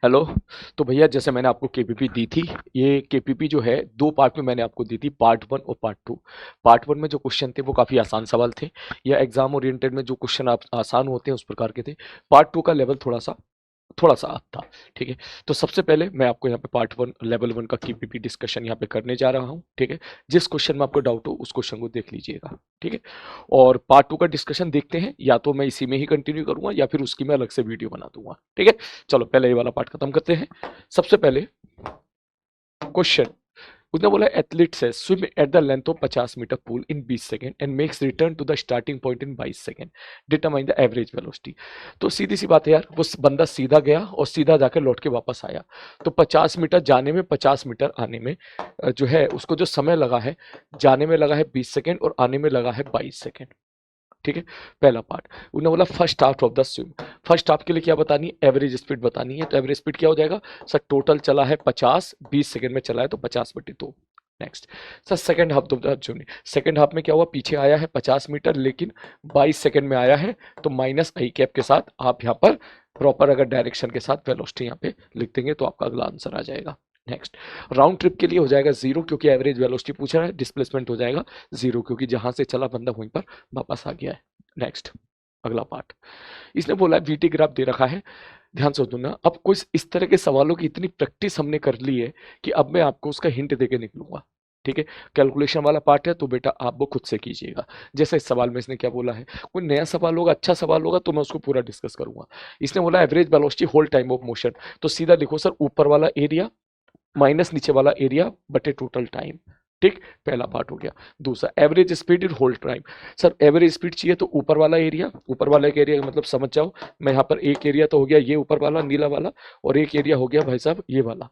Hello. तो भैया जैसे मैंने आपको केपीपी दी थी, ये केपीपी जो है दो पार्ट में मैंने आपको दी थी, पार्ट वन और पार्ट टू। पार्ट वन में जो क्वेश्चन थे वो काफ़ी आसान सवाल थे, या एग्जाम ओरिएंटेड में जो क्वेश्चन आप आसान होते हैं उस प्रकार के थे। पार्ट टू का लेवल थोड़ा सा अप था। ठीक है। तो सबसे पहले मैं आपको यहाँ पे पार्ट वन लेवल वन का केपीपी डिस्कशन यहाँ पे करने जा रहा हूँ। ठीक है। जिस क्वेश्चन में आपको डाउट हो उस क्वेश्चन को देख लीजिएगा। ठीक है। और पार्ट टू का डिस्कशन देखते हैं, या तो मैं इसी में ही कंटिन्यू करूंगा या फिर उसकी मैं अलग से वीडियो बना दूंगा। ठीक है। चलो पहले ये वाला पार्ट खत्म करते हैं। सबसे पहले क्वेश्चन, उसने बोला एथलीट से swim at the length of 50 meter pool in 20 second and makes return to the starting point in 22 second, determine the average velocity. तो सीधी सी बात है यार, वो बंदा सीधा गया और सीधा जाकर लौट के वापस आया। तो 50 मीटर जाने में, 50 मीटर आने में जो है उसको जो समय लगा है, जाने में लगा है 20 सेकंड और आने में लगा है 22 सेकंड। ठीक है। पहला पार्ट उन्होंने बोला first half of the swim. First half के लिए क्या बतानी है? एवरेज स्पीड बतानी है। तो एवरेज स्पीड क्या हो जाएगा सर? टोटल चला है 50, 20 सेकंड में चला है तो 50/2। Next sir second half of the journey. Second half में क्या हुआ? पीछे आया है 50 मीटर लेकिन 22 सेकंड में आया है, तो माइनस आई कैप के साथ आप यहाँ पर प्रॉपर अगर डायरेक्शन के साथ वेलोसिटी यहाँ पे लिख देंगे तो आपका अगला आंसर आ जाएगा। नेक्स्ट राउंड ट्रिप के लिए हो जाएगा जीरो, क्योंकि एवरेज वेलोसिटी पूछ रहा है। डिस्प्लेसमेंट हो जाएगा जीरो, क्योंकि जहां से चला बंदा वहीं पर वापस आ गया है। नेक्स्ट अगला पार्ट, इसने बोला वीटी ग्राफ दे रखा है। ध्यान से सुनना। अब कुछ इस तरह के सवालों की इतनी प्रैक्टिस हमने कर ली है कि अब मैं आपको उसका हिंट देके निकलूंगा। ठीक है। कैलकुलेशन वाला पार्ट है तो बेटा आप वो खुद से कीजिएगा। जैसे इस सवाल में इसने क्या बोला है, कोई नया सवाल होगा, अच्छा सवाल होगा तो मैं उसको पूरा डिस्कस करूंगा। इसने बोला average velocity whole time of motion. तो सीधा लिखो सर, ऊपर वाला एरिया माइनस नीचे वाला एरिया बटे टोटल टाइम। ठीक। पहला पार्ट हो गया। दूसरा average speed in hold time. Sir average speed चाहिए तो ऊपर वाला एरिया, ऊपर वाला एक एरिया मतलब समझ जाओ, मैं यहाँ पर एक एरिया तो हो गया ये ऊपर वाला नीला वाला, और एक एरिया हो गया भाई साहब ये वाला।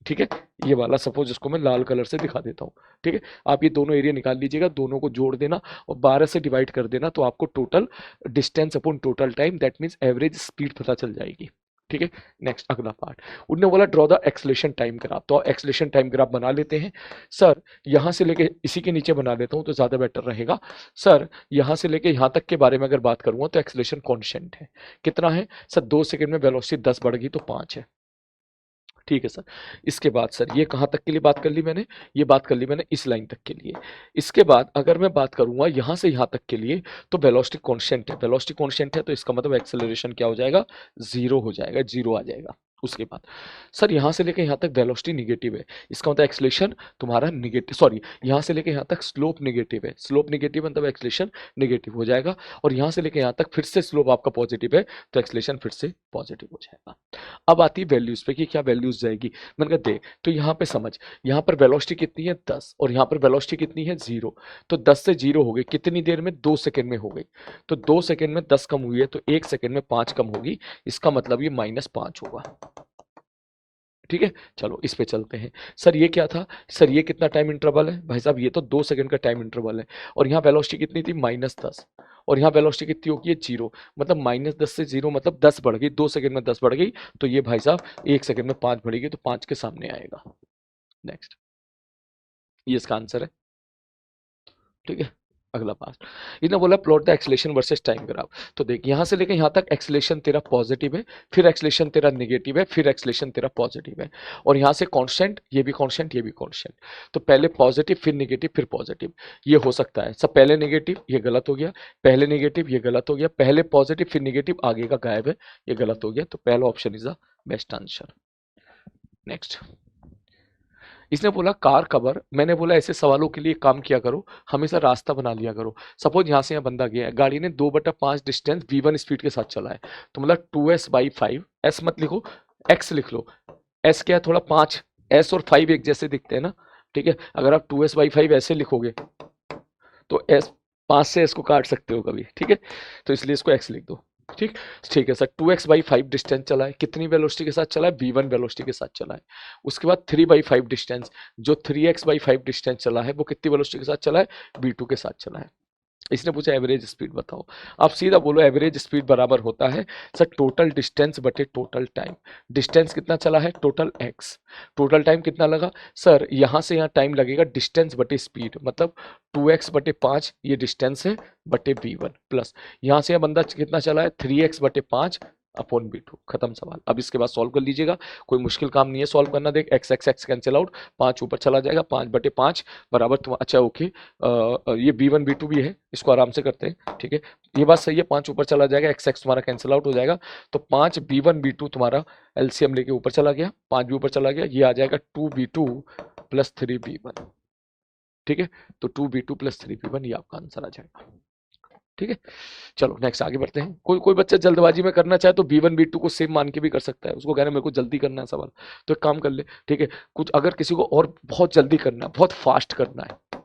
ठीक है। ये वाला सपोज इसको मैं लाल कलर से दिखा देता हूँ। ठीक है। आप ये दोनों एरिया निकाल लीजिएगा, दोनों को जोड़ देना और 12 से डिवाइड कर देना, तो आपको total distance upon total time that means average speed पता चल जाएगी। ठीक है। नेक्स्ट अगला पार्ट, उन्होंने बोला draw the acceleration time graph. तो एक्सलेशन टाइम ग्राफ बना लेते हैं। सर यहां से लेके इसी के नीचे बना लेता हूं तो ज्यादा बेटर रहेगा। सर यहां से लेके यहां तक के बारे में अगर बात करूंगा तो एक्सलेशन कांस्टेंट है। कितना है सर? 2 सेकंड में वेलोसिटी 10 बढ़ गई तो 5 है। ठीक है सर। इसके बाद सर ये कहाँ तक के लिए बात कर ली मैंने? ये बात कर ली मैंने इस लाइन तक के लिए। इसके बाद अगर मैं बात करूंगा यहाँ से यहाँ तक के लिए, तो वेलोसिटी कांस्टेंट है। वेलोसिटी कांस्टेंट है तो इसका मतलब एक्सेलरेशन क्या हो जाएगा? जीरो हो जाएगा, जीरो आ जाएगा। उसके बाद सर यहाँ से लेके यहाँ तक वेलोसिटी निगेटिव है, इसका मतलब एक्सेलरेशन तुम्हारा निगेटिव, सॉरी यहाँ से लेके यहाँ तक स्लोप निगेटिव है। स्लोप निगेटिव मतलब एक्सेलरेशन निगेटिव हो जाएगा। और यहाँ से लेके यहाँ तक फिर से स्लोप आपका पॉजिटिव है तो एक्सेलरेशन फिर से पॉजिटिव हो जाएगा। अब आती है वैल्यूज पे कि क्या वैल्यूज जाएगी। मैंने कहा देख, तो यहाँ पे समझ, यहाँ पर वेलोसिटी कितनी है 10 और यहाँ पर वेलोसिटी कितनी है 0। तो 10 से 0 हो गई कितनी देर में? 2 सेकंड में हो गई। तो 2 सेकंड में 10 कम हुई है तो 1 सेकंड में 5 कम होगी, इसका मतलब ये -5 होगा। ठीक है। चलो इस पे चलते हैं। सर ये क्या था? सर ये कितना टाइम इंटरवल है भाई साहब? ये तो 2 सेकंड का टाइम इंटरवल है। और यहाँ वेलोसिटी कितनी थी? -10। और यहाँ वेलोसिटी कितनी होगी? है 0। मतलब -10 से 0 मतलब 10 बढ़ गई, 2 सेकंड में 10 बढ़ गई, तो ये भाई साहब 1 सेकंड में 5 बढ़ेगी तो 5 के सामने आएगा। नेक्स्ट, ये इसका आंसर है। ठीक है। अगला पास, इसने बोला plot the acceleration versus time graph. तो देख यहाँ से लेकर यहाँ तक एक्सलेशन तेरा पॉजिटिव है, फिर एक्सलेशन तेरा नेगेटिव है, फिर एक्सलेशन तेरा पॉजिटिव है, और यहाँ से कांस्टेंट, ये भी कांस्टेंट, ये भी कांस्टेंट। तो पहले पॉजिटिव फिर नेगेटिव फिर पॉजिटिव, ये हो सकता है सब। पहले नेगेटिव ये गलत हो गया, पहले नेगेटिव ये गलत हो गया, पहले पॉजिटिव फिर नेगेटिव आगे का गायब है, ये गलत हो गया। तो पहला option is the best answer. Next, इसने बोला कार कवर। मैंने बोला ऐसे सवालों के लिए काम किया करो, हमेशा रास्ता बना लिया करो। सपोज यहाँ से यहाँ बंदा गया है, गाड़ी ने 2/5 डिस्टेंस V1 स्पीड के साथ चला है, तो मतलब 2s/5, एस मत लिखो, एक्स लिख लो। एस क्या है? थोड़ा 5, एस और 5 एक जैसे दिखते हैं ना। ठीक है। अगर आप 2s/5 ऐसे लिखोगे तो एस, 5 से एस को काट सकते हो कभी। ठीक है। तो इसलिए इसको एक्स लिख दो। ठीक। ठीक है सर। 2x/5 डिस्टेंस चला है, कितनी वेलोसिटी के साथ चला है? V1 वेलोसिटी के साथ चला है। उसके बाद 3/5 डिस्टेंस, जो 3x/5 डिस्टेंस चला है वो कितनी वेलोसिटी के साथ चला है? V2 के साथ चला है। इसने पूछा एवरेज स्पीड बताओ। आप सीधा बोलो एवरेज स्पीड बराबर होता है सर टोटल डिस्टेंस बटे टोटल टाइम। डिस्टेंस कितना चला है? Total x. टोटल टाइम कितना लगा? सर यहाँ से यहाँ टाइम लगेगा डिस्टेंस बटे स्पीड, मतलब 2x/5 ये डिस्टेंस है बटे V1 प्लस यहाँ से यहाँ बंदा कितना चला है? 3x/5 अपॉन B2, खत्म सवाल। अब इसके बाद सॉल्व कर लीजिएगा, कोई मुश्किल काम नहीं है सॉल्व करना। देख x x x cancel out, 5 ऊपर चला जाएगा, 5/5 बराबर तुम, अच्छा ओके, ये B1 B2 भी है, इसको आराम से करते हैं, ठीक है। ये बात सही है, 5 ऊपर चला जाएगा, एक्स एक्स तुम्हारा कैंसिल आउट हो जाएगा, तो 5 B1 B2 तुम्हारा एलसीएम लेके ऊपर चला गया, 5 भी ऊपर चला गया, ये आ जाएगा 2B2 प्लस 3B1, ठीक है। तो 2B2 प्लस 3B1 ये आपका आंसर आ जाएगा, ठीक है। चलो नेक्स्ट आगे बढ़ते हैं। कोई कोई बच्चा जल्दबाजी में करना चाहे तो B1 B2 को सेम मान के भी कर सकता है, उसको कहना मेरे को जल्दी करना है सवाल, तो एक काम कर ले, ठीक है। कुछ अगर किसी को और बहुत जल्दी करना है, बहुत फास्ट करना है,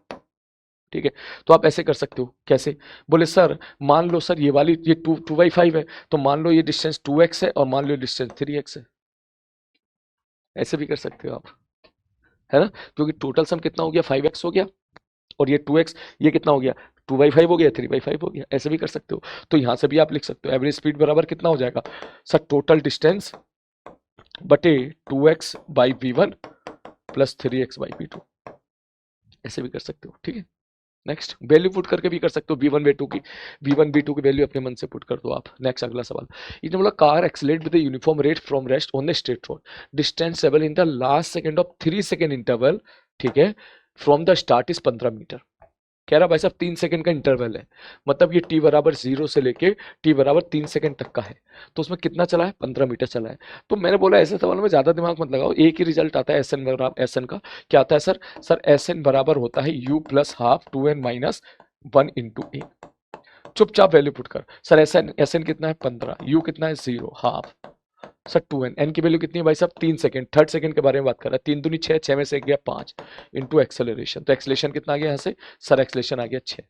ठीक है, तो आप ऐसे कर सकते हो, कैसे? बोले सर मान लो सर ये वाली ये 2/5 है, तो मान लो ये डिस्टेंस 2x है और मान लो ये डिस्टेंस 3x है, ऐसे भी कर सकते हो आप, है ना, क्योंकि टोटल सम कितना हो गया, 5x हो गया, और ये 2x, ये कितना हो गया, 2/5 हो गया, 3/5 हो गया, ऐसे भी कर सकते हो। तो यहां से भी आप लिख सकते हो एवरेज स्पीड बराबर कितना हो जाएगा सर, टोटल डिस्टेंस बटे 2x by V1 plus 3x by V2, ऐसे भी कर सकते हो, ठीक है। नेक्स्ट वैल्यू पुट करके भी कर सकते हो V1 B2 की वैल्यू अपने मन से पुट कर दो आप। नेक्स्ट अगला सवाल, इसने बोला car accelerate with uniform rate from rest on the straight road, distance travel in the last second of 3 second interval, ठीक है, from the start is 15 meter. कह रहा भाई साहब 3 सेकंड का इंटरवल है, मतलब ये t बराबर 0 से लेके t बराबर 3 सेकंड तक का है, तो उसमें कितना चला है, 15 मीटर चला है। तो मैंने बोला ऐसे सवाल में ज्यादा दिमाग मत लगाओ, एक ही रिजल्ट आता है एस एन बराबर, एस एन का क्या आता है सर, सर एस एन बराबर होता है u plus half 2n minus 1 into a. चुपचाप वैल्यू पुट कर, सर एस एन कितना है 15, u कितना है 0 हाफ, सर 2n, n की वैल्यू कितनी है भाई साहब 3 सेकंड, थर्ड सेकंड के बारे में बात कर रहा है, 3 दूनी 6, 6 में से एक गया 5 इंटू एक्सेलरेशन, तो एक्सेलरेशन कितना आ गया यहाँ से, सर एक्सेलरेशन आ गया 6,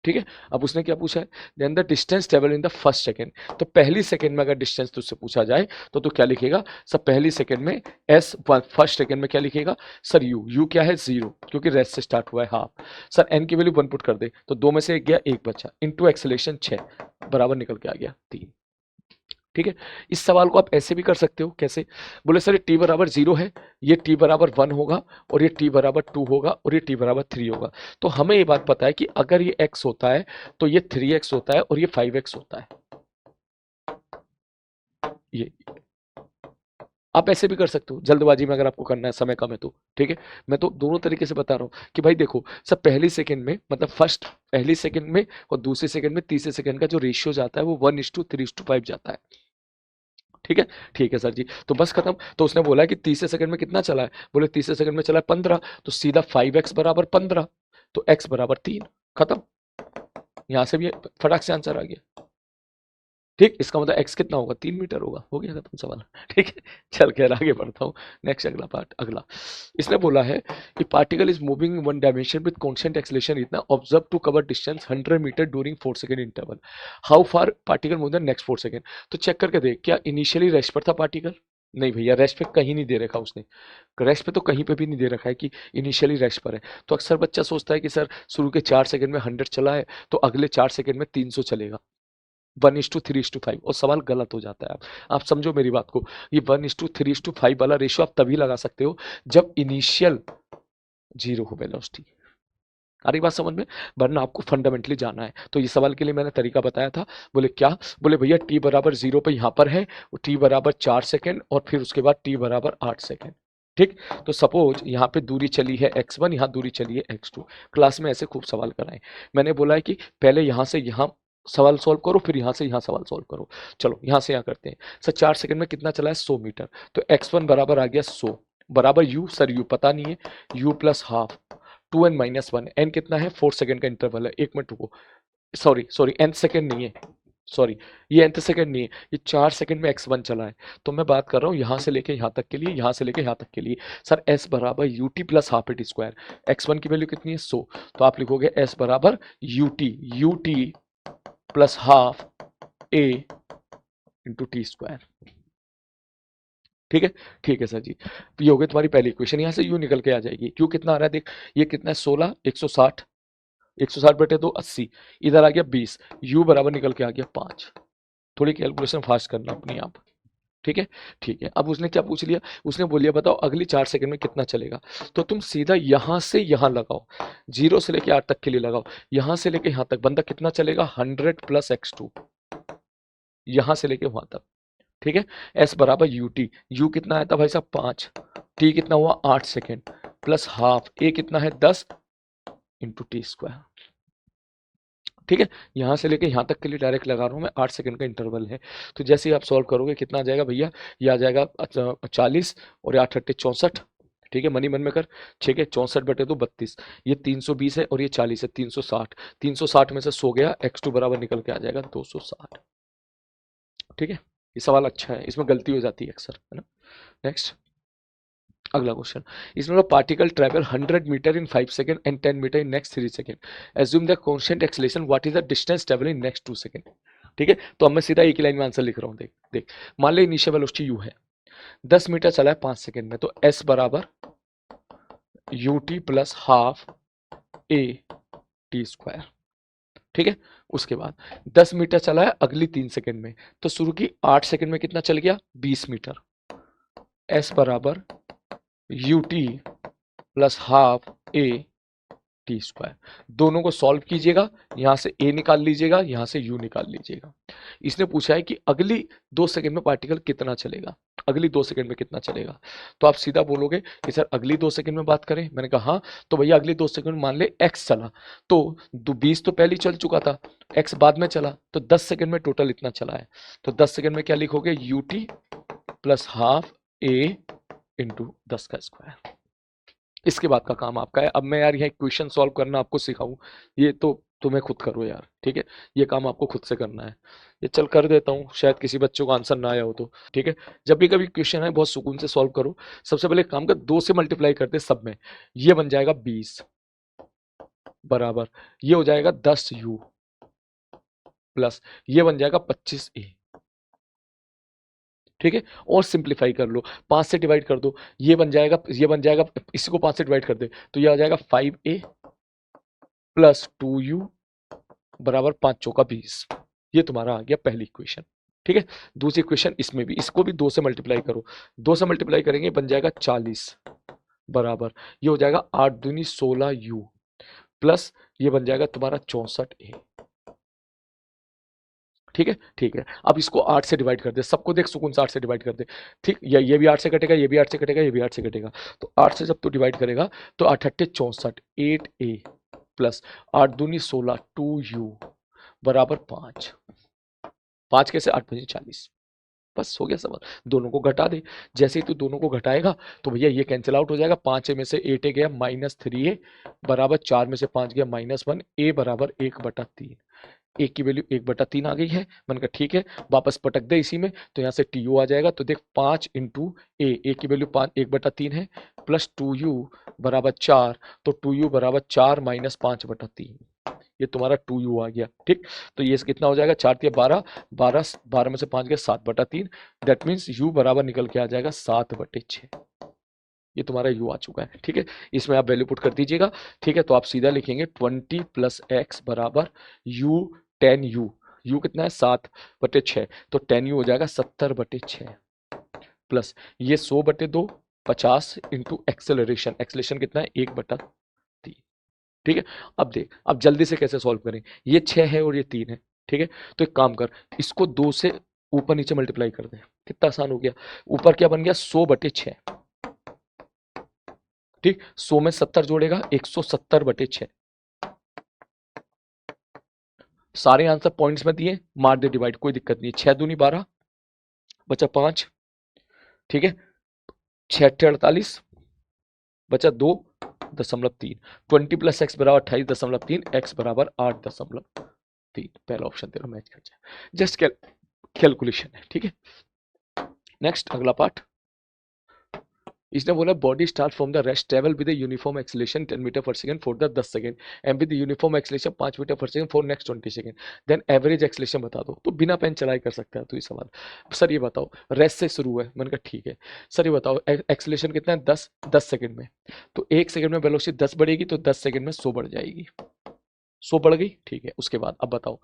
ठीक है। अब उसने क्या पूछा है, then the distance travel in the first second, तो पहली सेकंड में अगर डिस्टेंस तुझसे पूछा जाए तो तू क्या लिखेगा सर, पहली सेकंड में एस, फर्स्ट सेकंड में क्या लिखेगा सर, यू क्या है 0, क्योंकि रेस्ट से स्टार्ट हुआ है हाफ, सर एन की वैल्यू 1 पुट कर दे, तो 2 में से एक गया, एक बचा, इंटू एक्सेलरेशन 6 बराबर निकल के आ गया 3, ठीक है। इस सवाल को आप ऐसे भी कर सकते हो, कैसे? बोले सर ये t बराबर 0 है, ये t बराबर 1 होगा, और ये t बराबर 2 होगा, और ये t बराबर 3 होगा, तो हमें ये बात पता है कि अगर ये x होता है तो ये 3x होता है और ये 5x होता है, ये आप ऐसे भी कर सकते हो जल्दबाजी में, अगर आपको करना है समय कम है तो, ठीक है। मैं तो दोनों तरीके से बता रहा हूँ कि भाई देखो सब पहली सेकंड में, मतलब फर्स्ट पहली सेकंड में और दूसरे सेकंड में तीसरे सेकंड का जो रेशियो जाता है वो 1:3:5 जाता है, ठीक है सर जी, तो बस खत्म। तो उसने बोला कि तीसरे सेकंड में कितना चला है, बोले तीसरे सेकंड में चला है 15, तो सीधा 5x बराबर 15, तो x बराबर 3, खत्म। यहां से भी फटाक से आंसर आ गया, ठीक। इसका मतलब x कितना होगा, 3 मीटर होगा, हो गया खत्म सवाल, ठीक है। चल के आगे बढ़ता हूँ, नेक्स्ट अगला पार्ट, अगला इसने बोला है कि particle is moving one dimension with constant acceleration इतना, observe to cover distance 100 metre during 4 second interval, how far particle move the next 4 second. तो चेक करके देख, क्या इनिशियली रेस्ट पर था पार्टिकल, नहीं भैया रेस्ट पे कहीं नहीं दे रखा उसने, रेस्ट पे तो कहीं पे भी नहीं दे रखा है कि इनिशियली रेस्ट पर है। तो अक्सर बच्चा सोचता है कि सर शुरू के 4 सेकंड में 100 चला है, तो अगले 4 सेकंड में 300 चलेगा, 1:3:5, और सवाल गलत हो जाता है। आप समझो मेरी बात को, ये 1:3:5 वाला रेशियो आप तभी लगा सकते हो जब इनिशियल 0 हो वेलोसिटी, आ रही बात समझ में, वरना आपको फंडामेंटली जाना है। तो ये सवाल के लिए मैंने तरीका बताया था, बोले क्या, बोले भैया t बराबर 0 पे यहाँ पर है, t बराबर 4 सेकेंड और फिर उसके बाद t बराबर 8 सेकेंड, ठीक। तो सपोज यहाँ पे दूरी चली है x1, यहाँ दूरी चली है x2, क्लास में ऐसे खूब सवाल कराएं। मैंने बोला है कि पहले यहाँ से यहाँ सवाल सॉल्व करो, फिर यहाँ से यहाँ सवाल सॉल्व करो। चलो यहाँ से यहाँ करते हैं, सर 4 सेकंड में कितना चला है 100 मीटर, तो x1 बराबर आ गया 100 बराबर u, सर u पता नहीं है, u plus half 2n minus 1, n कितना है 4 सेकंड का इंटरवल है, एक मिनट रुको, सॉरी nth सेकंड नहीं है, सॉरी ये nth सेकंड नहीं है, ये 4 सेकंड में x1 चला है, तो मैं बात कर रहा हूँ यहाँ से लेके यहाँ तक के लिए, यहाँ से लेके यहाँ तक के लिए। सर s बराबर ut plus half it square, x1 की वैल्यू कितनी है 100, तो आप लिखोगे s बराबर ut plus half a into T square, ठीक है सर जी। तो ये हो गई तुम्हारी पहली इक्वेशन, यहाँ से यू निकल के आ जाएगी, क्यू कितना आ रहा है देख, ये कितना है 16, 160, 160 बटे 2 80, इधर आ गया 20, यू बराबर निकल के आ गया 5। थोड़ी कैलकुलेशन फास्ट करना अपनी आप, ठीक है। अब उसने क्या पूछ लिया, उसने बोल लिया बताओ अगली 4 सेकंड में कितना चलेगा, तो तुम सीधा यहां से यहां लगाओ, 0 से लेके 8 तक के लिए लगाओ, यहां से लेके यहां तक बंदा कितना चलेगा 100 प्लस x2, यहां से लेके वहां तक, ठीक है। एस बराबर यू टी, यू कितना आया था भाई साहब 5, टी कितना हुआ 8 सेकेंड, प्लस हाफ ए कितना है 10 इंटू टी स्क्वायर, ठीक है। यहां से लेके यहां तक के लिए डायरेक्ट लगा रहा हूं मैं, 8 सेकंड का इंटरवल है। तो जैसे ही आप सॉल्व करोगे कितना आ जाएगा भैया, ये आ जाएगा 40 और 8 अट्ठे 64, ठीक है। मनी मन में कर, ठीक है। 64 बटे 2 32, ये 320 है और ये 40 है, 360, 360 में से 100 गया, x2 बराबर निकल के आ जाएगा 260, ठीक है। ये सवाल अच्छा है, इसमें गलती हो जाती है अक्सर, है ना। नेक्स्ट अगला क्वेश्चन, इसमें particle travel 100 meter in 5 second and 10 meter in next 3 second, assume the constant acceleration, what is the distance travel in next 2 second, ठीक है। तो अब मैं सीधा एक ही लाइन में आंसर लिख रहा हूं, देख देख। मान ले इनिशियल वेलोसिटी u है, 10 मीटर चला है 5 सेकंड में, तो s बराबर U T plus half A T square, ठीक है। उसके बाद 10 मीटर चला है अगली 3 सेकंड में, तो शुरू की 8 सेकंड में कितना चल गया 20 मीटर, s बराबर U T plus half A T square. दोनों को सॉल्व कीजिएगा, यहां से a निकाल लीजिएगा, यहां से u निकाल लीजिएगा। इसने पूछा है कि अगली 2 सेकंड में पार्टिकल कितना चलेगा, अगली 2 सेकंड में कितना चलेगा। तो आप सीधा बोलोगे कि सर अगली 2 सेकंड में बात करें, मैंने कहा हाँ। तो भैया अगली 2 सेकंड मान ले x चला, तो 20 तो पहले ही चल चुका था, x बाद में चला, तो 10 सेकंड में टोटल इतना चला है। तो 10 सेकंड में क्या लिखोगे, यू टी प्लस हाफ ए इंटू 10 का स्क्वायर। इसके बाद का काम आपका है। अब मैं यार यहाँ क्वेश्चन सॉल्व करना आपको सिखाऊं, ये तो तुम्हें खुद करो यार, ठीक है। ये काम आपको खुद से करना है, ये चल कर देता हूँ, शायद किसी बच्चों को आंसर ना आया हो तो, ठीक है। जब भी कभी क्वेश्चन है बहुत सुकून से सॉल्व करो। सबसे पहले काम कर, 2 से मल्टीप्लाई करते सब में, ये बन जाएगा 20 बराबर, ये हो जाएगा 10u प्लस ये बन जाएगा 25a, ठीक है। और सिंप्लीफाई कर लो, 5 से डिवाइड कर दो, ये बन जाएगा, ये बन जाएगा, इसी को 5 से डिवाइड कर दे तो ये आ जाएगा 5a प्लस 2u बराबर 5 चौका 20। ये तुम्हारा आ गया पहली इक्वेशन, ठीक है। दूसरी इक्वेशन इसमें भी, इसको भी 2 से मल्टीप्लाई करो, 2 से मल्टीप्लाई करेंगे बन जाएगा 40 बराबर, ये हो जाएगा 8 दूनी 16u प्लस ये बन जाएगा तुम्हारा 64a, ठीक है। ठीक है, अब इसको 8 से डिवाइड कर दे, सबको देख सुकून से 8 से डिवाइड कर दे, ठीक। ये भी 8 से कटेगा, ये भी 8 से कटेगा, ये भी 8 से कटेगा, तो 8 से जब तू डिवाइड करेगा तो 8 अट्ठे 64, 8a प्लस 8 दूनी 16 2u बराबर 5, 5 कैसे 8 5 40, बस हो गया सवाल। दोनों को घटा दे, जैसे ही तू दोनों को घटाएगा तो भैया ये कैंसिल आउट हो जाएगा, 5 में से 8 गया -3a बराबर 4 में से 5 गया -1, a बराबर 1/3, एक की वैल्यू 1/3 आ गई है। मैंने कहा ठीक है, वापस पटक दे इसी में, तो यहाँ से टी आ जाएगा, तो देख 5 इंटू ए की वैल्यू 5 1/3 है प्लस 2u बराबर 4, तो 2u बराबर 4 माइनस 5/3, ये तुम्हारा 2u आ गया, ठीक। तो ये कितना हो जाएगा, 4 12, 12 में से 5 गया 7/3, दैट मीन्स u बराबर निकल के आ जाएगा 7/6, ये तुम्हारा u आ चुका है, ठीक है। इसमें आप वैल्यू पुट कर दीजिएगा, ठीक है। तो आप सीधा लिखेंगे 20 प्लस एक्स बराबर u 10u, u कितना है 7/6, तो 10u हो जाएगा 70/6 प्लस ये 100/2 50 इंटू एक्सेलरेशन, एक्सेलरेशन कितना है 1/3, ठीक है। अब देख, अब जल्दी से कैसे सॉल्व करें, ये 6 है और ये 3 है, ठीक है। तो एक काम कर, इसको 2 से ऊपर नीचे मल्टीप्लाई कर दे, कितना आसान हो गया। ऊपर क्या बन गया 100/6, ठीक। 100 में 70 जोड़ेगा 170/6, सारे आंसर पॉइंट्स में दिए, मार दे डिवाइड, कोई दिक्कत नहीं है। 6 दूनी 12 बचा 5, ठीक है। 6 अट्ठे 48 बचा 2.3, 20 प्लस एक्स बराबर 28.3, एक्स बराबर 8.3, पहला ऑप्शन तेरा मैच कर जाए, जस्ट कैलकुलेशन है, ठीक है। नेक्स्ट अगला पार्ट, इसने बोला body start from the rest travel with uniform acceleration 10 metre per second for the 10 second and with uniform acceleration 5 metre per second for next 20 second, then average acceleration बता दो। तो बिना पेन चलाए कर सकता है तो ये सवाल, सर ये बताओ रेस्ट से शुरू है, मैंने कहा ठीक है। सर ये बताओ एक्सेलरेशन कितना है 10 सेकंड में, तो 1 सेकंड में वेलोसिटी 10 बढ़ेगी तो 10 सेकंड में 100 बढ़ जाएगी, 100 बढ़ गई, ठीक है। उसके बाद अब बताओ,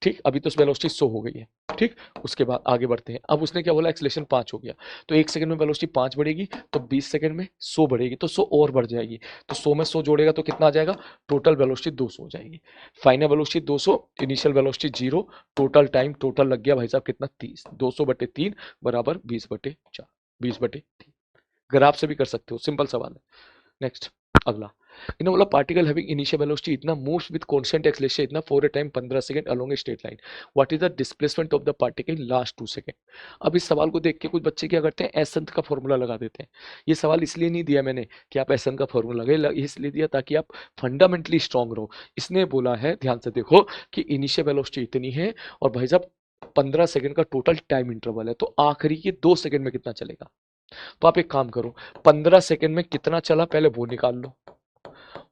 ठीक, अभी तो वेलोसिटी 100 हो गई है, ठीक। उसके बाद आगे बढ़ते हैं। अब उसने क्या बोला, एक्सेलेरेशन 5 हो गया, तो 1 सेकंड में वेलोसिटी 5 बढ़ेगी, तो 20 सेकंड में 100 बढ़ेगी, तो 100 और बढ़ जाएगी, तो 100 में 100 जोड़ेगा तो कितना आ जाएगा, टोटल वेलोसिटी 200 हो जाएगी। Final velocity 200, initial velocity 0, total time total लग गया भाई साहब कितना, 30, 200/3 बराबर 20/4, 20/3। ग्राफ से भी कर सकते हो, सिंपल सवाल है। नेक्स्ट, अगला, इन्होंने बोला पार्टिकल हैविंग इनिशियल वेलोसिटी इतना मूव्स विद कांस्टेंट एक्सेलरेशन इतना for a time 15 second along A straight line, what is the displacement of the particle in last 2 second. अब इस सवाल को देख के कुछ बच्चे क्या करते हैं, एसएन का फॉर्मूला लगा देते हैं। ये सवाल इसलिए नहीं दिया मैंने कि आप एसएन का फॉर्मूला लगाए, इसलिए दिया ताकि आप फंडामेंटली स्ट्रांग रहो। इसने बोला है, ध्यान से देखो, कि इनिशियल वेलोसिटी इतनी है और भाई साहब 15 सेकंड का टोटल टाइम इंटरवल है, तो आखिरी के 2 सेकंड में कितना चलेगा। तो आप एक काम करो, 15 सेकंड में कितना चला पहले वो निकाल लो,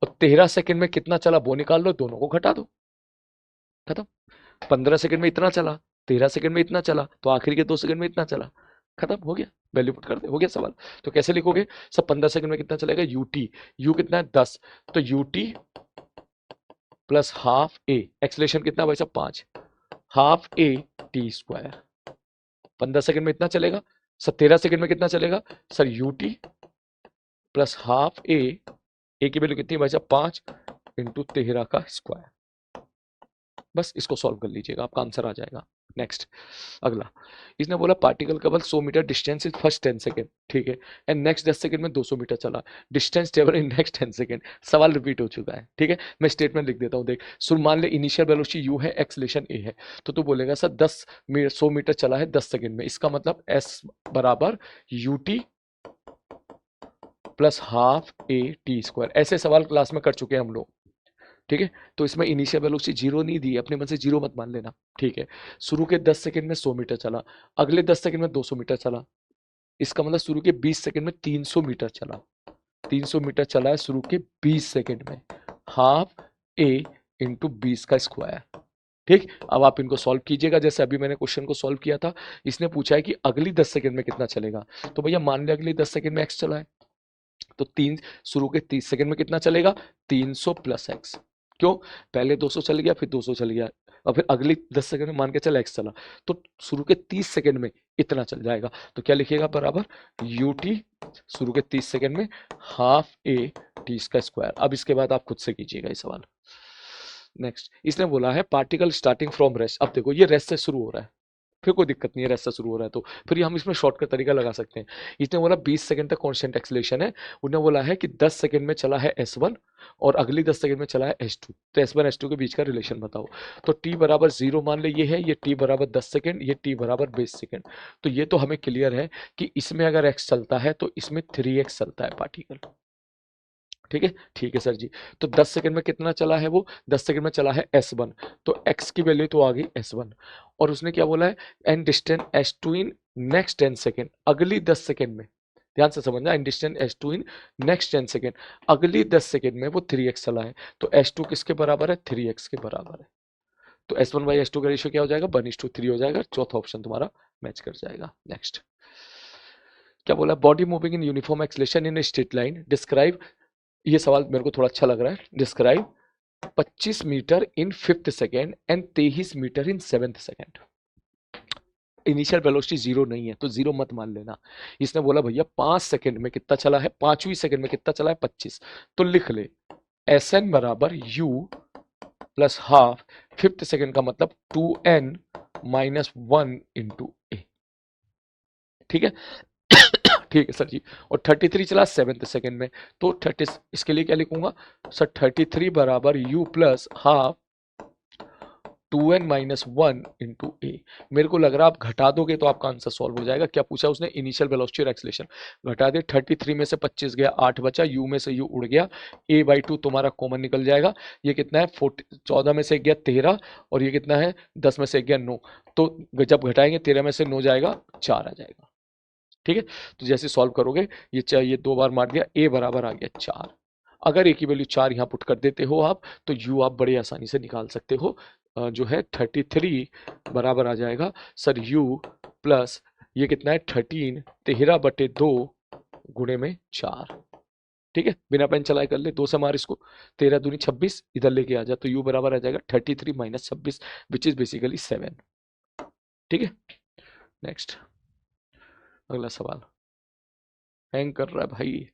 और 13 सेकंड में कितना चला वो निकाल लो, दोनों को घटा दो, खत्म। 15 सेकंड में इतना चला, 13 सेकंड में इतना चला, तो आखिरी के 2 सेकंड में इतना चला, खत्म हो गया, वैल्यू पुट कर दे, हो गया सवाल। तो कैसे लिखोगे, सब 15 सेकंड में कितना चलेगा, यूटी, यू कितना है 10, तो यूटी प्लस हाफ ए, एक्सेलरेशन कितना भाई साहब 5, half A T square. 15 second में इतना चलेगा सर, 13 सेकंड में कितना चलेगा सर, यूटी प्लस हाफ ए की वैल्यू कितनी भाई साहब 5 इंटू 13 का स्क्वायर। बस इसको सॉल्व कर लीजिएगा, आपका आंसर आ जाएगा। नेक्स्ट, अगला, इसने बोला particle cover 100 meter distance in first 10 second, ठीक है, एंड नेक्स्ट 10 सेकंड में 200 मीटर चला, distance table in next 10 second. सवाल रिपीट हो चुका है, ठीक है, मैं स्टेटमेंट लिख देता हूं, देख सुन, मान ले इनिशियल वेलोसिटी यू है, एक्सेलरेशन ए है, तो तू बोलेगा सर 100 मीटर चला है 10 सेकंड में, इसका मतलब एस बराबर UT plus half A T square. ऐसे सवाल क्लास में कर चुके हैं हम लोग, ठीक है। तो इसमें इनिशियल वेलोसिटी 0 नहीं दी, अपने मन से 0 मत मान लेना, ठीक है। शुरू के 10 सेकंड में 100 मीटर चला, अगले 10 सेकंड में 200 मीटर चला, इसका मतलब शुरू के 20 सेकंड में 300 मीटर चला, 300 मीटर चला है शुरू के 20 सेकंड में, हाफ ए इंटू 20 का स्क्वायर, ठीक। अब आप इनको सॉल्व कीजिएगा, जैसे अभी मैंने क्वेश्चन को सॉल्व किया था। इसने पूछा है कि अगली 10 सेकंड में कितना चलेगा, तो भैया मान लिया अगली 10 सेकंड में एक्स चला है, तो 3 शुरू के 30 सेकंड में कितना चलेगा, 300 प्लस एक्स। क्यों, पहले 200 चल गया, फिर 200 चल गया, और फिर अगली 10 सेकंड में मान के चला एक्स चला, तो शुरू के 30 सेकंड में इतना चल जाएगा, तो क्या लिखिएगा, बराबर यूटी शुरू के 30 सेकंड में हाफ ए टी का स्क्वायर। अब इसके बाद आप खुद से कीजिएगा ये सवाल। नेक्स्ट, इसने बोला है पार्टिकल स्टार्टिंग फ्रॉम रेस्ट। अब देखो ये रेस्ट से शुरू हो रहा है, फिर कोई दिक्कत नहीं है, रेस्ट से शुरू हो रहा है, तो फिर हम इसमें शॉर्टकट तरीका लगा सकते हैं। इसने बोला 20 सेकंड तक कांस्टेंट एक्सेलरेशन है, उन्होंने बोला है कि 10 सेकंड में चला है S1 और अगली 10 सेकंड में चला है S2, तो S1 S2 के बीच का रिलेशन बताओ। तो t बराबर 0 मान ले, ये है, ये t बराबर 10 सेकंड, ये t बराबर 20 सेकंड। तो ये तो हमें क्लियर है कि इसमें अगर x चलता है तो इसमें 3x चलता है पार्टिकल, ठीक है सर जी। तो 10 सेकंड में कितना चला है, वो 10 सेकंड में चला है S1, तो x की वैल्यू तो आ गई S1, और उसने क्या बोला है, and distance S2 in next 10 second, अगली 10 सेकंड में, ध्यान से समझना, and distance S2 in next 10 second, अगली 10 सेकंड में वो 3x चला है, तो S2 किसके बराबर है, 3x के बराबर है। तो S1/S2 का रेशियो क्या हो जाएगा, 1:3 हो जाएगा, चौथा ऑप्शन तुम्हारा मैच कर जाएगा। नेक्स्ट, क्या बोला, body moving in uniform acceleration in straight line, describe, ये सवाल मेरे को थोड़ा अच्छा लग रहा है, describe 25 meter in 5th second and 23 meter in 7th second. Initial velocity 0 नहीं है, तो 0 मत मान लेना। इसने बोला भैया 5 सेकेंड में कितना चला है, 5वीं सेकेंड में कितना चला है 25, तो लिख ले SN बराबर U plus half 5th second का मतलब 2N माइनस 1 इंटू ए, ठीक है। ठीक है सर जी, और 33 चला 7th सेकेंड में, तो 30, इसके लिए क्या लिखूंगा सर, 33 बराबर u plus half 2n minus 1 into a. मेरे को लग रहा है आप घटा दोगे तो आपका आंसर सॉल्व हो जाएगा। क्या पूछा उसने, इनिशियल वेलोसिटी और एक्सेलरेशन, घटा दे, 33 में से 25 गया, 8 बचा, u में से u उड़ गया, a/2 तुम्हारा कॉमन निकल जाएगा, ये कितना है 14 में से गया 13, और ये कितना है 10 में से गया 9, तो जब घटाएंगे 13 में से 9 जाएगा, 4 आ जाएगा, ठीक है। तो जैसे सॉल्व करोगे, ये 2 बार मार दिया, a बराबर आ गया 4। अगर a की वैल्यू 4 यहाँ पुट कर देते हो आप, तो u आप बड़े आसानी से निकाल सकते हो, जो है 33 बराबर आ जाएगा सर u प्लस ये कितना है 13, 13/2 गुणे में 4, ठीक है, बिना पेन चलाए कर ले, 2 से मार इसको, 13 दूनी 26, इधर लेके आ जा, तो u बराबर आ जाएगा 33 माइनस 26 विच इज बेसिकली 7। ठीक है, नेक्स्ट अगला सवाल, हैंग कर रहा है भाई।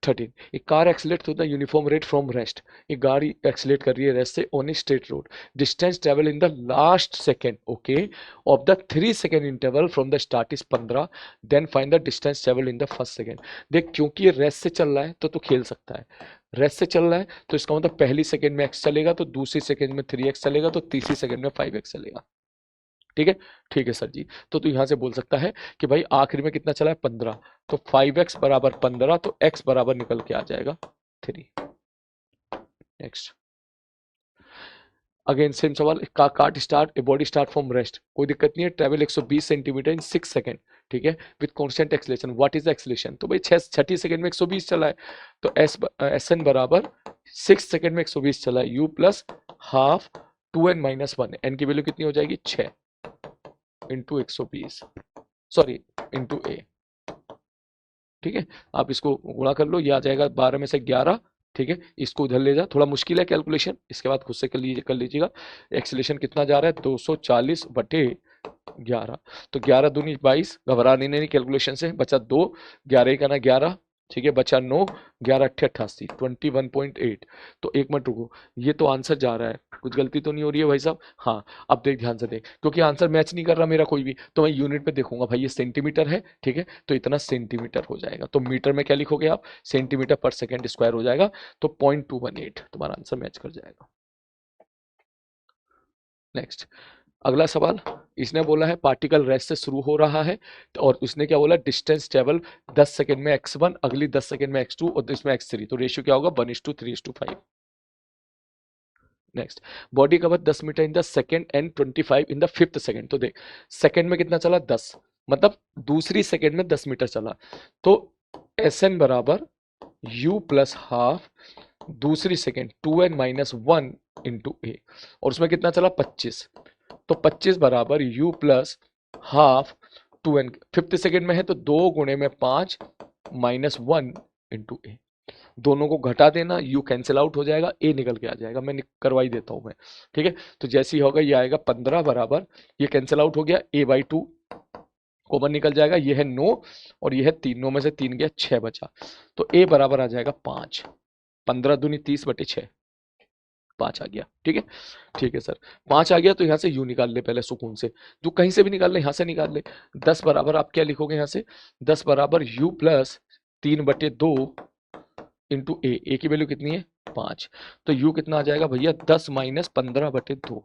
13, a car accelerate to the uniform rate from rest, एक गाड़ी एक्सीलेट कर रही है रेस्ट से on a straight road, distance travel in the last second okay of the 3 second interval from the start is 15, then find the distance travel in the first second. देख, क्योंकि ये rest से चल रहा है तो खेल सकता है, रेस्ट से चल रहा है तो इसका मतलब पहली सेकेंड में x चलेगा, तो दूसरी सेकेंड में 3x चलेगा, तो तीसरी सेकेंड में 5x चलेगा। ठीक है, ठीक है सर जी। तो तू यहां से बोल सकता है कि भाई आखिरी में कितना चला है 15, तो 5x बराबर 15, तो x बराबर निकल के आ जाएगा 3। नेक्स्ट, अगेन सेम सवाल, cart start a body start from rest, कोई दिक्कत नहीं है, ट्रेवल 120 सेंटीमीटर इन 6 सेकंड। ठीक है, with constant acceleration, what is the acceleration, तो भाई छठी सेकंड में 120 चला है, तो एस एन बराबर 6 सेकंड में 120 चला है, U plus half 2n minus 1, N की वैल्यू कितनी हो जाएगी 6 इंटू 120, सॉरी इंटू ए। ठीक है, आप इसको गुणा कर लो, ये आ जाएगा 12 में से 11। ठीक है, इसको उधर ले जा, थोड़ा मुश्किल है कैलकुलेशन, इसके बाद खुद से कर लीजिएगा। एक्सीलरेशन कितना जा रहा है 240 बटे 11, तो 11 दूनी 22, घबराने नहीं कैलकुलेशन से, बचा 2, 11 का ना 11, ठीक है, बचा 9, 11 अट्ठे 88, 21.8। तो एक मिनट रुको, ये तो आंसर जा रहा है, कुछ गलती तो नहीं हो रही है भाई साहब? हाँ, अब देख ध्यान से देख, क्योंकि आंसर मैच नहीं कर रहा मेरा कोई भी, तो मैं यूनिट में देखूंगा भाई, ये सेंटीमीटर है, ठीक है, तो इतना सेंटीमीटर हो जाएगा, तो मीटर में क्या लिखोगे आप, सेंटीमीटर पर सेकेंड स्क्वायर हो जाएगा, तो 0.218 तुम्हारा आंसर मैच कर जाएगा। नेक्स्ट, अगला सवाल, इसने बोला है पार्टिकल रेस्ट से शुरू हो रहा है, तो और उसने क्या बोला, डिस्टेंस ट्रेवल 10 सेकंड में x1, अगली 10 सेकंड में x2 और इसमें x3, तो रेशियो क्या होगा 1:3:5। Next, body cover 10 meter in the second and 25 in the fifth second, तो देख सेकंड में कितना चला 10, मतलब दूसरी सेकंड में 10 मीटर चला, तो एस एन बराबर u प्लस हाफ दूसरी सेकंड 2n माइनस 1 इंटू ए, और उसमें कितना चला 25, तो 25 बराबर u plus half 2n, fifth second में है तो 2 गुणे में 5 माइनस 1 इंटू ए, दोनों को घटा देना, u कैंसिल आउट हो जाएगा, a निकल के आ जाएगा, मैं करवा ही देता हूं मैं। ठीक है, तो जैसे ही होगा ये आएगा 15 बराबर, ये कैंसिल आउट हो गया, a/2 कॉमन निकल जाएगा, ये है 9 और ये है 3, 9 में से 3 गया 6 बचा, तो a बराबर आ जाएगा 5, 15 दूनी 30 बटे 6, 5 आ गया। ठीक है, ठीक है सर, 5 आ गया, तो यहाँ से यू निकाल ले पहले सुकून से, जो कहीं से भी निकाल ले, यहाँ से निकाल ले। 10 बराबर आप क्या लिखोगे यहाँ से, 10 बराबर यू प्लस 3/2 इंटू ए की वैल्यू कितनी है 5, तो यू कितना आ जाएगा भैया 10 माइनस 15/2।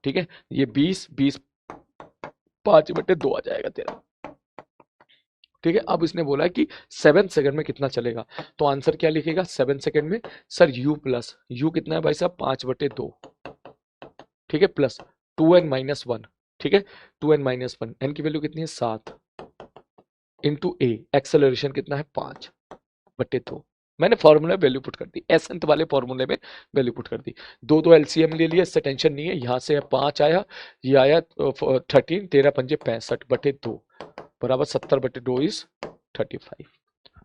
ठीक है, ये 20 5/2 आ जाएगा तेरा। ठीक है, अब इसने बोला कि 7 सेकंड में कितना चलेगा, तो आंसर क्या लिखेगा 7 सेकंड में, सर u प्लस यू कितना है भाई साहब 5/2, ठीक है, प्लस 2n माइनस 1, ठीक है, 2n माइनस 1, एन की वैल्यू कितनी है 7 इंटू ए, एक्सेलरेशन कितना है 5/2, मैंने फॉर्मूला वैल्यू पुट कर दी, एसेंट वाले फॉर्मूले में वैल्यू पुट कर दी, दो एलसीएम ले लिया, इससे टेंशन नहीं है, यहाँ से 5 आया, ये आया 13, 13 पंजे 65/2 बराबर 70/2 इज 35।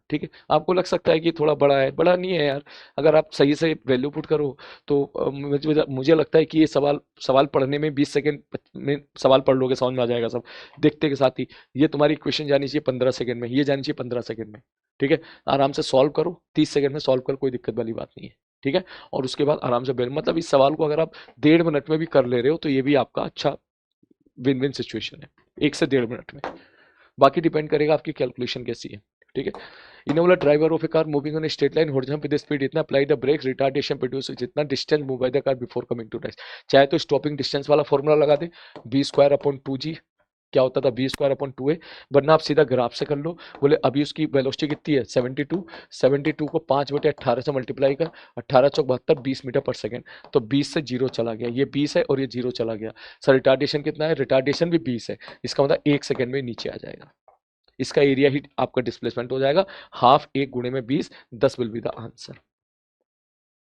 ठीक है, आपको लग सकता है कि थोड़ा बड़ा है, बड़ा नहीं है यार, अगर आप सही से वैल्यू पुट करो तो मुझे लगता है कि ये सवाल पढ़ने में 20 सेकंड में सवाल पढ़ लोगे, समझ में आ जाएगा सब, देखते के साथ ही। ये तुम्हारी इक्वेशन जानी चाहिए 15 सेकंड में, ये जानी चाहिए 15 सेकंड में। ठीक है, आराम से सॉल्व करो, 30 सेकंड में सॉल्व करो, कोई दिक्कत वाली बात नहीं है। ठीक है, और उसके बाद आराम से मतलब इस सवाल को अगर आप 1.5 मिनट में भी कर ले रहे हो तो ये भी आपका अच्छा विन विन सिचुएशन है, 1 से 1.5 मिनट में, बाकी डिपेंड करेगा आपकी कैलकुलेशन कैसी है। ठीक है, Innova driver of a car moving on a straight line horizontal with speed इतना, apply the brake retardation produce जितना distance move by the car before coming to rest, चाहे तो स्टॉपिंग डिस्टेंस वाला फॉर्मूला लगा दे, b² / 2g, क्या होता था b²/2a, वरना आप सीधा ग्राफ से कर लो, बोले अभी उसकी वेलोसिटी कितनी है 72, 72 को 5/18 से मल्टीप्लाई कर, 18 चौक 72, 20 मीटर पर सेकंड, तो 20 से 0 चला गया, ये 20 है और ये 0 चला गया, सर रिटार्डेशन कितना है, रिटार्डेशन भी 20 है, इसका मतलब 1 सेकंड में नीचे आ जाएगा, इसका एरिया ही आपका डिस्प्लेसमेंट हो जाएगा, हाफ 1 गुणे में 20, 10 will be the answer.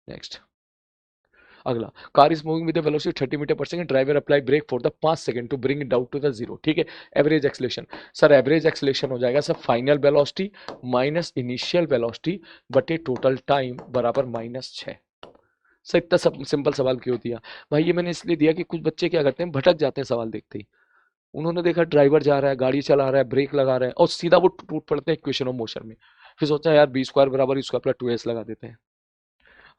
Next, अगला, car is moving with velocity 30 metre per second, driver apply brake for the 5 second to bring it down to the zero. ठीक है, average acceleration, sir average acceleration हो जाएगा sir final velocity minus initial velocity बटे total time बराबर -6। Sir इतना सब simple सवाल क्यों दिया भाई? ये मैंने इसलिए दिया कि कुछ बच्चे क्या करते हैं, भटक जाते हैं सवाल देखते ही। उन्होंने देखा ड्राइवर जा रहा है, गाड़ी चला रहा है, ब्रेक लगा रहा है और सीधा वो टूट पड़ते हैं इक्वेशन ऑफ मोशन में। फिर सोचा यार बी स्क्वायर बराबर स्क्वायर प्लस 2s लगा देते हैं।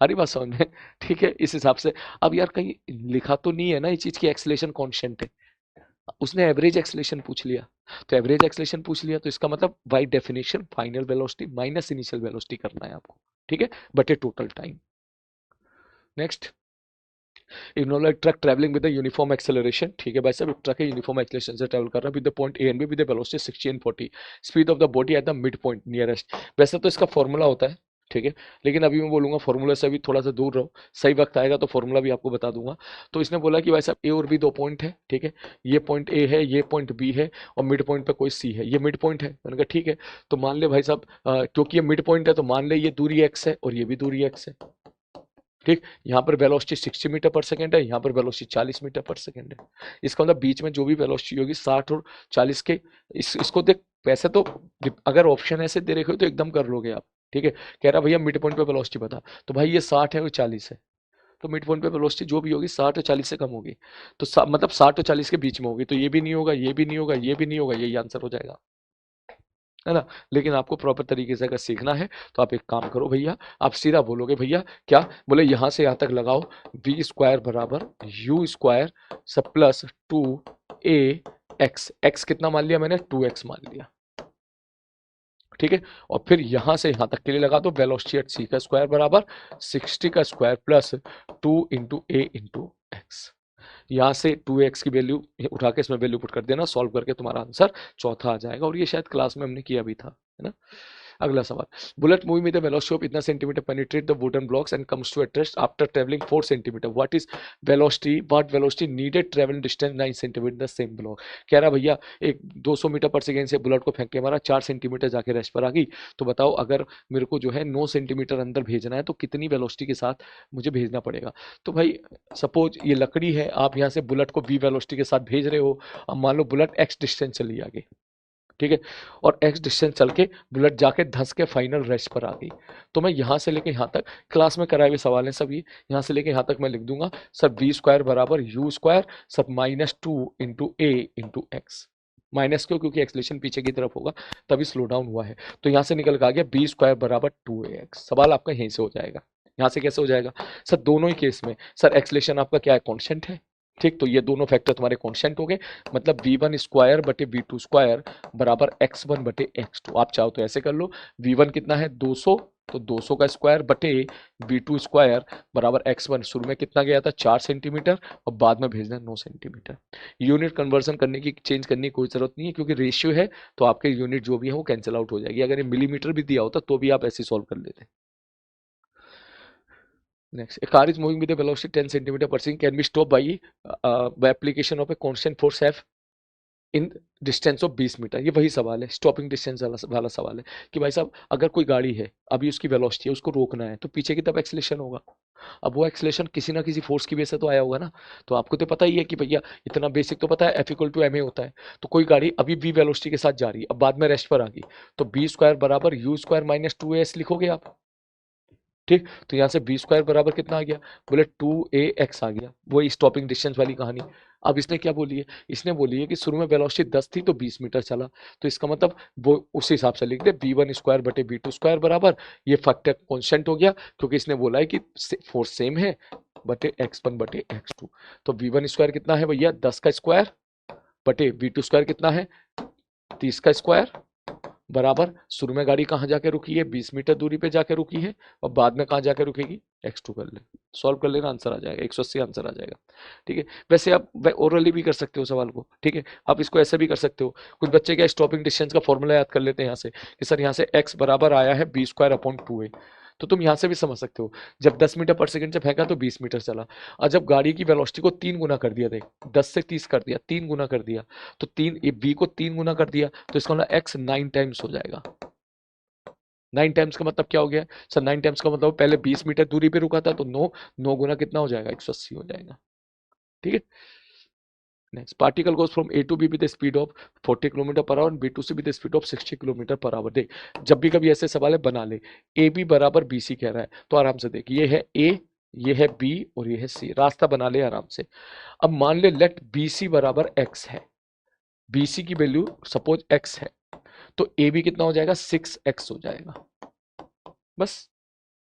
अरे बात समझ में? ठीक है, इस हिसाब से अब यार कहीं लिखा तो नहीं है ना ये चीज की एक्सलेशन कांस्टेंट है, उसने एवरेज एक्सलेशन पूछ लिया। तो एवरेज एक्सलेशन पूछ लिया तो इसका मतलब by definition final velocity minus initial velocity करना है आपको। ठीक है, बटे total time. Next, ignore truck travelling with uniform acceleration. ठीक है भाई साहब, ट्रक है यूनिफॉर्म एक्सेलरेशन से ट्रैवल कर रहा है with the point A and B with the velocity 60 and 40, speed of the body at the mid point nearest. वैसे तो इसका फॉर्मूला होता है, ठीक है, लेकिन अभी मैं बोलूंगा फॉर्मूला से अभी थोड़ा सा दूर रहो, सही वक्त आएगा तो फॉर्मूला भी आपको बता दूंगा। तो इसने बोला कि भाई साहब ए और बी दो पॉइंट है, ठीक है, ये पॉइंट ए है, ये पॉइंट बी है और मिड पॉइंट पे कोई सी है, ये मिड पॉइंट है। मैंने कहा ठीक है, तो मान ले भाई साहब क्योंकि ये मिड पॉइंट है तो मान ले ये दूरी एक्स है और ये भी दूरी एक्स है। ठीक, यहाँ पर वेलोसिटी 60 मीटर पर सेकंड है, यहाँ पर वेलोसिटी 40 मीटर पर सेकंड है। इसका मतलब बीच में जो भी वेलोसिटी होगी 60 और 40 के, इसको देख, वैसे तो अगर ऑप्शन ऐसे दे रखे हो तो एकदम कर लोगे आप। ठीक है, कह रहा भैया मिड पॉइंट पे वेलोसिटी बता, तो भाई ये 60 है और 40 है, तो मिड पॉइंट पे वेलोसिटी जो भी होगी 60 और 40 से कम होगी, तो मतलब 60 और 40 के बीच में होगी, तो ये भी नहीं होगा, ये भी नहीं होगा, ये भी नहीं होगा, यही आंसर हो जाएगा, है ना। लेकिन आपको प्रॉपर तरीके से अगर सीखना है तो आप एक काम करो भैया, आप सीधा बोलोगे भैया क्या बोले, यहां से यहां तक लगाओ वी स्क्वायर बराबर यू स्क्वायर सब प्लस 2a एक्स, एक्स कितना मान लिया मैंने, 2x मान लिया, ठीक है। और फिर यहां से यहां तक के लिए लगा दो वेलोसिटी एट सी का स्क्वायर बराबर 60 का स्क्वायर प्लस 2 इंटू ए इंटू एक्स। यहाँ से 2x की वैल्यू उठा के इसमें वैल्यू पुट कर देना, सॉल्व करके तुम्हारा आंसर चौथा आ जाएगा, और ये शायद क्लास में हमने किया भी था, है ना। अगला सवाल, bullet moving with the velocity of इतना centimetre penetrate the wooden blocks and comes to at rest after travelling 4 centimetre, what is velocity, what velocity needed travel distance 9 centimetre the same block. कह रहा भैया एक 200 metre पर second से bullet को फेंक के मारा, 4 सेंटीमीटर जाके रेस्ट पर आ गई, तो बताओ अगर मेरे को जो है 9 सेंटीमीटर अंदर भेजना है तो कितनी वेलोसिटी के साथ मुझे भेजना पड़ेगा। तो भाई सपोज ये लकड़ी है, आप यहाँ से बुलेट को v वेलोसिटी के साथ भेज रहे हो, अब मान लो बुलेट x डिस्टेंस चली आगे, ठीक है, और x डिस्टेंस चल के बुलेट जाके धंस के फाइनल रेस्ट पर आ गई, तो मैं यहाँ से लेके यहाँ तक, क्लास में कराए हुए सवाल हैं सब ये, यहाँ से लेके यहाँ तक मैं लिख दूंगा सर v स्क्वायर बराबर यू स्क्वायर सब -2 इंटू ए इंटू एक्स। माइनस क्यों, क्योंकि एक्सलेशन पीछे की तरफ होगा तभी स्लो डाउन हुआ है, तो यहाँ से निकल के आ गया बी स्क्वायर बराबर 2ax। सवाल आपका यहीं से हो जाएगा। यहाँ से कैसे हो जाएगा सर, दोनों ही केस में सर एक्सलेशन आपका क्या है, कॉन्स्टेंट है, ठीक, तो ये दोनों फैक्टर तुम्हारे कांस्टेंट हो गए, मतलब v1 स्क्वायर बटे v2 स्क्वायर बराबर x1 बटे x2। आप चाहो तो ऐसे कर लो, v1 कितना है 200, तो 200 का स्क्वायर बटे v2 स्क्वायर बराबर x1, शुरू में कितना गया था 4 सेंटीमीटर और बाद में भेजना 9 सेंटीमीटर। यूनिट कन्वर्जन करने की, चेंज करने की कोई जरूरत नहीं है, क्योंकि रेशियो है तो आपके यूनिट जो भी है वो कैंसिल आउट हो जाएगी। अगर ये मिलीमीटर भी दिया होता तो भी आप ऐसे सॉल्व कर लेते। Next, a car is moving with a velocity 10 centimeter per second can be stopped by application of a constant force F in distance of 20 meter. ये वही सवाल है, स्टॉपिंग डिस्टेंस वाला सवाल है कि भाई साहब अगर कोई गाड़ी है, अभी उसकी वेलोसिटी है, उसको रोकना है, तो पीछे की तरफ एक्सलेशन होगा। अब वो एक्सलेशन किसी ना किसी फोर्स की वजह से तो आया होगा ना, तो आपको तो पता ही है कि भैया इतना बेसिक तो पता है F equal to M A होता है। तो कोई गाड़ी अभी v वेलोसिटी के साथ जा रही है, अब बाद में रेस्ट पर आ गई, तो बी स्क्वायर बराबर यू स्क्वायर माइनस 2as लिखोगे आप, ठीक, तो यहाँ से बी स्क्वायर बराबर कितना आ गया, बोले 2ax आ गया, वही स्टॉपिंग डिस्टेंस वाली कहानी। अब इसने क्या बोली है, इसने बोली है कि शुरू में वेलोसिटी 10 थी तो 20 मीटर चला, तो इसका मतलब वो उस हिसाब से लिख दे v1 स्क्वायर बटे v2 स्क्वायर बराबर, ये फैक्टर कॉन्स्टेंट हो गया क्योंकि इसने बोला है कि फोर्स सेम है बटे x1 बटे x2। तो v1 स्क्वायर कितना है भैया 10 का स्क्वायर बटे v2 स्क्वायर कितना है 30 का स्क्वायर बराबर, शुरू में गाड़ी कहाँ जाके रुकी है 20 मीटर दूरी पे जाके रुकी है और बाद में कहाँ जाके रुकेगी, x2 कर ले, सॉल्व कर लेना, आंसर आ जाएगा 180 आंसर आ जाएगा। ठीक है, वैसे आप ओरली भी कर सकते हो सवाल को, ठीक है, आप इसको ऐसे भी कर सकते हो। कुछ बच्चे क्या स्टॉपिंग डिस्टेंस का फॉर्मूला याद कर लेते हैं यहाँ से कि सर यहाँ से x बराबर आया है बी स्क्वायर अपॉन 2a, तो तुम यहाँ से भी समझ सकते हो, जब 10 मीटर पर सेकंड से फेंका तो 20 मीटर चला, और जब गाड़ी की वेलोसिटी को 3 गुना कर दिया, देख 10 से 30 कर दिया, 3 गुना कर दिया, तो 3 v को 3 गुना कर दिया, तो इसका मतलब x 9 टाइम्स हो जाएगा, 9 टाइम्स का मतलब क्या हो गया सर? 9 टाइम्स का मतलब पहले 20 मीटर दूरी पे रुका था, तो 9 गुना कितना हो जाएगा? 180 हो जाएगा। ठीक है। Next, particle goes from A to B with the speed of 40 kilometer per hour, B to C with the speed of 60 kilometer per hour. देख, जब भी कभी ऐसे सवाल है बना ले, ए बी बराबर बी सी कह रहा है, तो आराम से देख, ये है ए, ये है बी और ये है सी, रास्ता बना ले आराम से। अब मान ले लेट बी सी बराबर एक्स है, बी सी की वैल्यू सपोज एक्स है, तो ए बी कितना हो जाएगा? 6x हो जाएगा। बस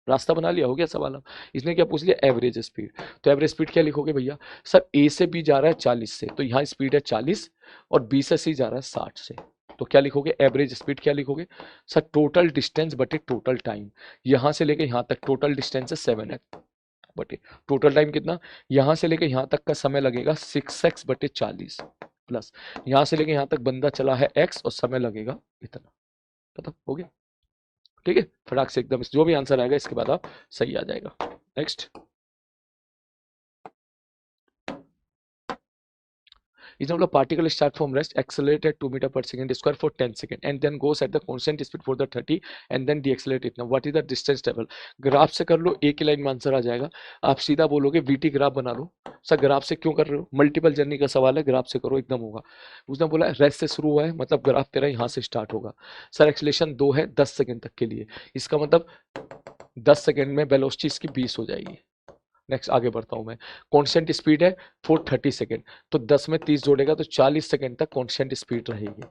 रास्ता बना लिया, हो गया सवाल। अब इसने क्या पूछ लिया? Average speed. तो एवरेज स्पीड क्या लिखोगे भैया? सर ए से बी जा रहा है 40 से, तो यहाँ स्पीड है 40, और बी से सी जा रहा है 60 से, तो क्या लिखोगे? एवरेज स्पीड क्या लिखोगे? सर टोटल डिस्टेंस बटे टोटल टाइम। यहां से लेके यहां तक टोटल डिस्टेंस है 7x बटे टोटल टाइम कितना? यहां से लेके यहां तक का समय लगेगा 6x बटे 40, प्लस यहां से लेके यहां तक बंदा चला है x और समय लगेगा इतना। पता हो गया? ठीक है, फटाक से एकदम जो भी आंसर आएगा इसके बाद आप सही आ जाएगा। Next, example of particle start from rest, accelerate at 2 meter per second square for 10 seconds and then goes at the constant speed for the 30 and then deaccelerate it. Now what is the distance travel? Graph से कर लो, एक ही line में answer आ जाएगा। आप सीधा बोलोगे VT graph बना लो। Sir graph से क्यों कर रहे हो? मल्टीपल जर्नी का सवाल है, ग्राफ से करो एकदम होगा। उसने बोला रेस्ट से शुरू हुआ है, मतलब ग्राफ तेरा यहाँ से स्टार्ट होगा। सर एक्सलेशन 2 है 10 सेकेंड तक के लिए, इसका मतलब 10 सेकेंड में वेलोसिटी इसकी 20 हो जाएगी। नेक्स्ट आगे बढ़ता हूं मैं। कांस्टेंट स्पीड है फॉर 30 सेकेंड, तो 10 में 30 जोड़ेगा तो 40 सेकेंड तक कांस्टेंट स्पीड रहेगी।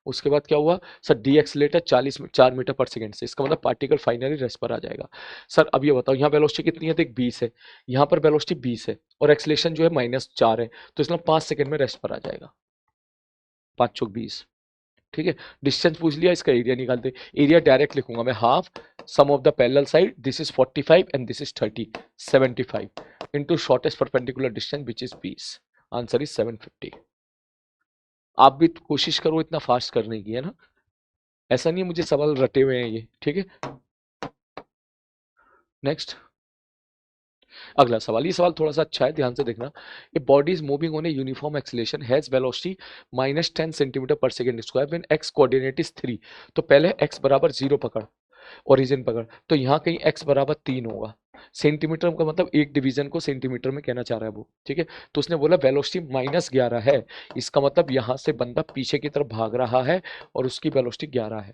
उसके बाद क्या हुआ सर? डी एक्सलेटर 4 मीटर पर सेकेंड से, इसका मतलब पार्टिकल फाइनली रेस्ट पर आ जाएगा। सर अब ये बताओ, यहाँ वेलोसिटी कितनी है? देख 20 है, यहाँ पर वेलोसिटी 20 है और एक्सलेशन जो है -4 है, तो इसमें 5 सेकेंड में रेस्ट पर आ जाएगा। 5 चौक 20। ठीक है, डिस्टेंस पूछ लिया, इसका एरिया निकालते। एरिया डायरेक्ट लिखूंगा मैं, half sum of the parallel side, this is 45 and this is 30, 75 into shortest perpendicular distance which is 20। Answer is 750। आप भी कोशिश करो इतना फास्ट करने की, है ना? ऐसा नहीं है मुझे सवाल रटे हुए हैं ये। ठीक है, नेक्स्ट अगला सवाल। ये सवाल थोड़ा सा अच्छा है, ध्यान से देखना। A body is moving on a uniform acceleration has velocity -10 centimetre per second square when X coordinate is 3। तो पहले एक्स बराबर 0 पकड़, ओरिजिन पकड़, तो यहाँ कहीं x बराबर 3 होगा। सेंटीमीटर का मतलब एक डिवीजन को सेंटीमीटर में कहना चाह रहा है वो। ठीक है, तो उसने बोला वेलोसिटी -11 है, इसका मतलब यहाँ से बंदा पीछे की तरफ भाग रहा है और उसकी वेलोसिटी 11 है।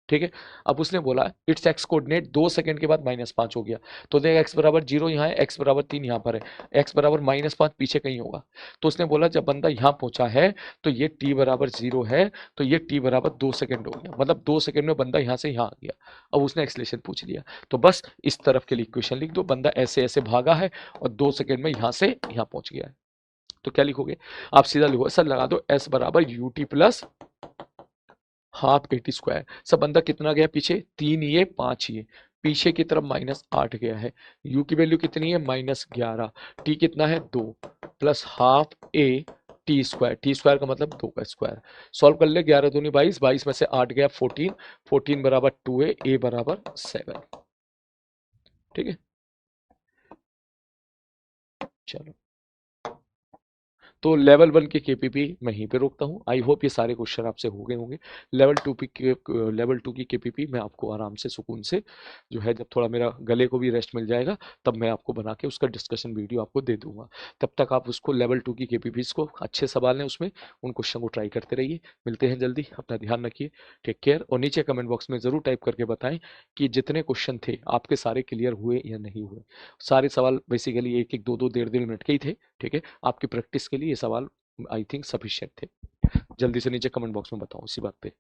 ठीक है, अब उसने बोला इट्स एक्स कोऑर्डिनेट 2 सेकंड के बाद -5 हो गया, तो देख एक्स बराबर 0 यहाँ है, एक्स बराबर 3 यहाँ पर है, एक्स बराबर -5 पीछे कहीं होगा। तो उसने बोला जब बंदा यहाँ पहुंचा है तो ये t बराबर 0 है, तो ये t बराबर 2 सेकंड हो गया, मतलब 2 सेकंड में बंदा यहाँ से यहाँ आ गया। अब उसने एक्सलेशन पूछ लिया, तो बस इस तरफ के लिए इक्वेशन लिख दो, बंदा ऐसे ऐसे भागा है और 2 सेकंड में यहाँ से यहाँ पहुंच गया है। तो क्या लिखोगे आप? सीधा लिखो सर, लगा दो s बराबर ut plus half eighty square. सब बंदा कितना गया पीछे? 3 ये 5 ये, पीछे की तरफ -8 गया है। u की वैल्यू कितनी है? -11। t कितना है? 2 plus half A T square, T square का मतलब 2 का स्क्वायर। सॉल्व कर ले, 11 दूनी 22, 22 में से 8 गया 14, 14 बराबर 2 है, ए बराबर 7। ठीक है, चलो तो लेवल 1 के केपीपी मैं यहीं पे रोकता हूँ। आई होप ये सारे क्वेश्चन आपसे हो गए होंगे। लेवल 2 की केपीपी मैं आपको आराम से सुकून से जो है, जब थोड़ा मेरा गले को भी रेस्ट मिल जाएगा तब मैं आपको बना के उसका डिस्कशन वीडियो आपको दे दूंगा। तब तक आप उसको लेवल 2 की केपीपीज को, अच्छे सवाल हैं उसमें, उन क्वेश्चन को ट्राई करते रहिए। मिलते हैं जल्दी, अपना ध्यान रखिए, टेक केयर। और नीचे कमेंट बॉक्स में ज़रूर टाइप करके बताएं कि जितने क्वेश्चन थे आपके सारे क्लियर हुए या नहीं हुए। सारे सवाल बेसिकली 1-1, 2-2, 1.5 मिनट के ही थे। ठीक है, आपकी प्रैक्टिस के लिए ये सवाल आई थिंक सफिशिएंट थे। जल्दी से नीचे कमेंट बॉक्स में बताओ इसी बात पे।